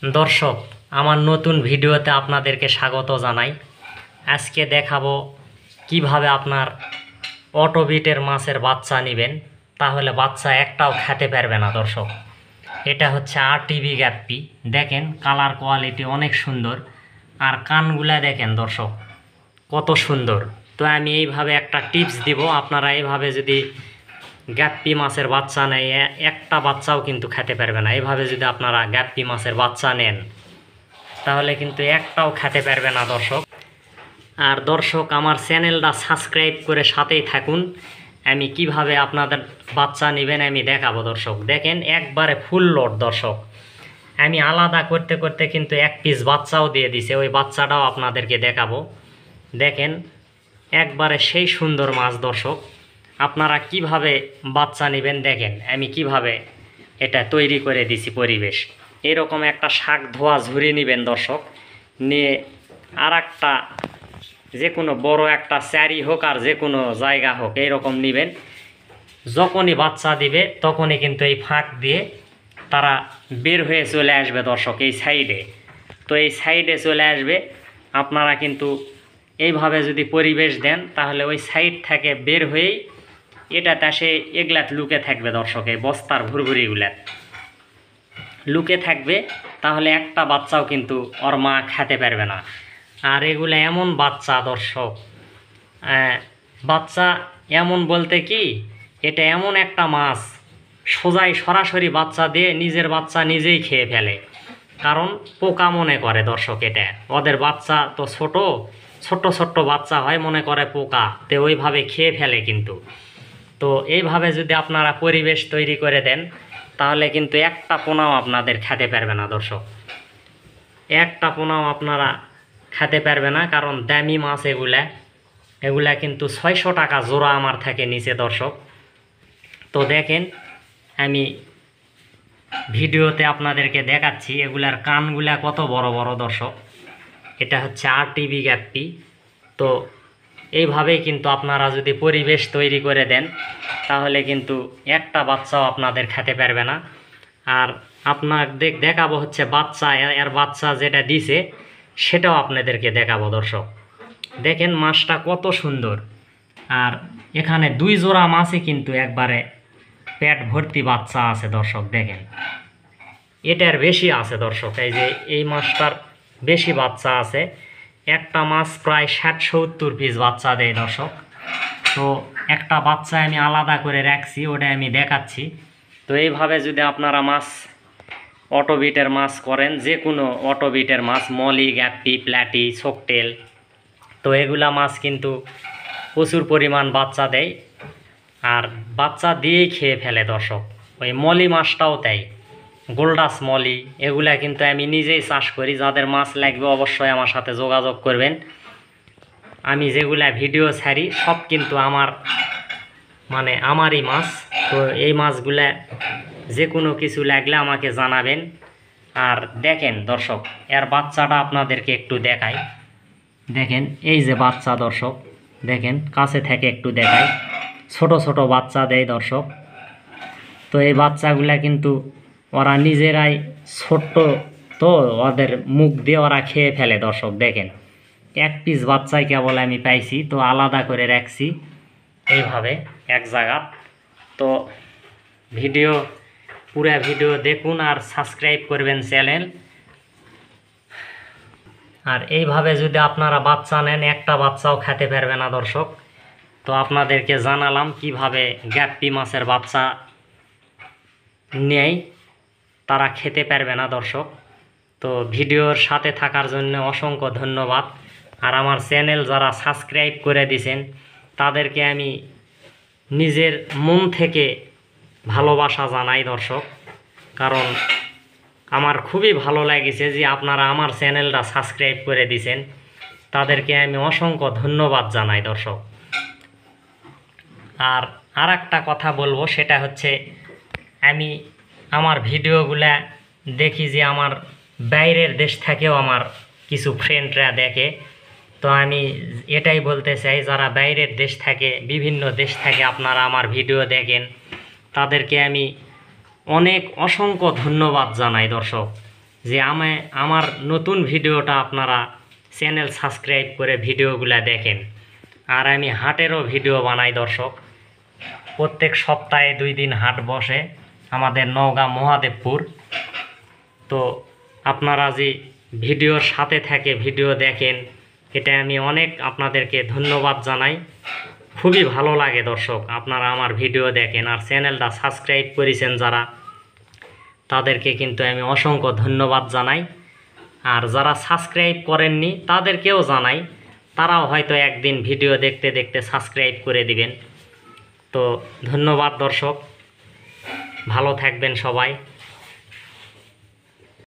দর্শক, আমার নতুন ভিডিওতে আপনাদেরকে স্বাগত জানাই। আজকে দেখাবো কিভাবে আপনার অটোবিটের মাছের বাচ্চা নেবেন, তাহলে বাচ্চা একটাও খেতে পারবে না। দর্শক, এটা হচ্ছে আরটিভি গ্যাপ্পি। দেখেন কালার কোয়ালিটি অনেক সুন্দর, আর কানগুলা দেখেন দর্শক কত সুন্দর। তো আমি এইভাবে একটা টিপস দিব, আপনারা এইভাবে যদি গ্যাপ্পি মাছের বাচ্চা নেয় একটা বাচ্চাও কিন্তু খেতে পারবে না। এইভাবে যদি আপনারা গ্যাপ্পি মাছের বাচ্চা নেন তাহলে কিন্তু একটাও খেতে পারবে না দর্শক। আর দর্শক, আমার চ্যানেলটা সাবস্ক্রাইব করে সাথেই থাকুন। আমি কিভাবে আপনাদের বাচ্চা নেবেন আমি দেখাবো। দর্শক দেখেন একবারে ফুল লোড। দর্শক, আমি আলাদা করতে করতে কিন্তু এক পিস বাচ্চাও দিয়ে দিছে, ওই বাচ্চাটাও আপনাদেরকে দেখাবো। দেখেন একবারে সেই সুন্দর মাছ। দর্শক, আপনারা কিভাবে বাচ্চা নেবেন দেখেন আমি কিভাবে এটা তৈরি করে দিছি পরিবেশ। এরকম একটা শাক ধোয়া ঝুড়ি নেবেন দর্শক, নিয়ে আর একটা যে কোনো বড় একটা চারি হোক আর যে কোনো জায়গা হোক এইরকম নেবেন। যখনই বাচ্চা দিবে তখনই কিন্তু এই ফাঁক দিয়ে তারা বের হয়ে চলে আসবে দর্শক, এই সাইডে। তো এই সাইডে চলে আসবে। আপনারা কিন্তু এইভাবে যদি পরিবেশ দেন তাহলে ওই সাইড থেকে বের হয়েই এটাতে সে এগুলাত লুকে থাকবে দর্শক, এই বস্তার ভুরভুরিগুলাত লুকে থাকবে। তাহলে একটা বাচ্চাও কিন্তু ওর মা খেতে পারবে না। আর এগুলো এমন বাচ্চা দর্শক, বাচ্চা এমন বলতে কি, এটা এমন একটা মাছ সোজাই সরাসরি বাচ্চা দিয়ে নিজের বাচ্চা নিজেই খেয়ে ফেলে। কারণ পোকা মনে করে দর্শক, এটা ওদের বাচ্চা তো ছোট ছোট্ট বাচ্চা হয়, মনে করে পোকা, তো ওইভাবে খেয়ে ফেলে কিন্তু। তো এইভাবে যদি আপনারা পরিবেশ তৈরি করে দেন তাহলে কিন্তু একটা পোনাও আপনাদের খেতে পারবে না দর্শক, একটা পোনাও আপনারা খেতে পারবে না। কারণ দামি মাছ এগুলা কিন্তু 600 টাকা জোড়া আমার থেকে নিচে দর্শক। তো দেখেন আমি ভিডিওতে আপনাদেরকে দেখাচ্ছি এগুলার কানগুলা কত বড় বড় দর্শক। এটা হচ্ছে আরটিভি গ্যাপ্পি। তো এইভাবেই কিন্তু আপনারা যদি পরিবেশ তৈরি করে দেন তাহলে কিন্তু একটা বাচ্চাও আপনাদের খেতে পারবে না। আর আপনাদের দেখাবো হচ্ছে বাচ্চা, এর বাচ্চা যেটা দিছে সেটাও আপনাদেরকে দেখাবো দর্শক। দেখেন মাছটা কত সুন্দর। আর এখানে 2 জোড়া মাছই কিন্তু একবারে পেট ভর্তি বাচ্চা আছে দর্শক। দেখেন এটার বেশি আছে দর্শক, এই যে এই মাছটার বেশি বাচ্চা আছে। একটা মাছ প্রায় 60-70 পিস বাচ্চা দেয় দর্শক। তো একটা বাচ্চা আমি আলাদা করে রাখছি, ওটা আমি দেখাচ্ছি। তো এইভাবে যদি আপনারা মাছ অটোবিটের মাছ করেন, যে কোনো অটোবিটের মাছ, মলি, গ্যাপ্পি, প্ল্যাটি, শোকটেল, তো এগুলা মাছ কিন্তু প্রচুর পরিমাণ বাচ্চা দেয় আর বাচ্চা দিয়েই খেয়ে ফেলে দর্শক। ওই মলি মাছটাও তাই, গোল্ডাস মলি, এগুলা কিন্তু আমি নিজেই চাষ করি। যাদের মাছ লাগবে অবশ্যই আমার সাথে যোগাযোগ করবেন। আমি যেগুলা ভিডিও ছাড়ি সব কিন্তু আমারই মাছ। তো এই মাছগুলা যে কোনো কিছু লাগলে আমাকে জানাবেন। আর দেখেন দর্শক, এর বাচ্চাটা আপনাদেরকে একটু দেখাই। দেখেন এই যে বাচ্চা দর্শক, দেখেন কাছে থেকে একটু দেখাই, ছোট ছোট বাচ্চা দেয় দর্শক। তো এই বাচ্চাগুলা কিন্তু ওরা নিজেরাই ছোট্ট, তো ওদের মুখ দিয়ে ওরা খেয়ে ফেলে দর্শক। দেখেন এক পিস বাচ্চাই কেবল আমি পাইছি, তো আলাদা করে রাখছি এইভাবে এক জায়গা। তো পুরা ভিডিও দেখুন আর সাবস্ক্রাইব করবেন চ্যানেল। আর এইভাবে যদি আপনারা বাচ্চা নেন একটা বাচ্চাও খেতে পারবে না দর্শক। তো আপনাদেরকে জানালাম কিভাবে গ্যাপ্পি মাছের বাচ্চা নেয়, তারা খেতে পারবে না দর্শক। তো ভিডিওর সাথে থাকার জন্য অসংখ্য ধন্যবাদ। আর আমার চ্যানেল যারা সাবস্ক্রাইব করে দিয়েছেন তাদেরকে আমি নিজের মন থেকে ভালোবাসা জানাই দর্শক। কারণ আমার খুবই ভালো লাগছে যে আপনারা আমার চ্যানেলটা সাবস্ক্রাইব করে দিয়েছেন, তাদেরকে আমি অসংখ্য ধন্যবাদ জানাই দর্শক। আর একটা কথা বলবো, সেটা হচ্ছে আমি আমার ভিডিওগুলা দেখি যে আমার বাইরের দেশ থেকেও আমার কিছু ফ্রেন্ডরা দেখে। তো আমি এটাই বলতে চাই, যারা বাইরের দেশ থেকে, বিভিন্ন দেশ থেকে আপনারা আমার ভিডিও দেখেন তাদেরকে আমি অসংখ্য ধন্যবাদ জানাই দর্শক। যে আমার নতুন ভিডিওটা আপনারা চ্যানেল সাবস্ক্রাইব করে ভিডিওগুলো দেখেন। আর আমি হাটেরও ভিডিও বানাই দর্শক। প্রত্যেক সপ্তাহে 2 দিন হাট বসে আমাদের নওগাঁ মহাদেবপুর। তো আপনারা যে ভিডিওর সাথে থাকে ভিডিও দেখেন, এটা আমি অনেক আপনাদেরকে ধন্যবাদ জানাই। খুবই ভালো লাগে দর্শক, আপনারা আমার ভিডিও দেখেন আর চ্যানেলটা সাবস্ক্রাইব করেছেন যারা, তাদেরকে কিন্তু আমি অসংখ্য ধন্যবাদ জানাই। আর যারা সাবস্ক্রাইব করেননি তাদেরকেও জানাই, তারাও হয়তো একদিন ভিডিও দেখতে দেখতে সাবস্ক্রাইব করে দিবেন। তো ধন্যবাদ দর্শক, ভালো থাকবেন সবাই।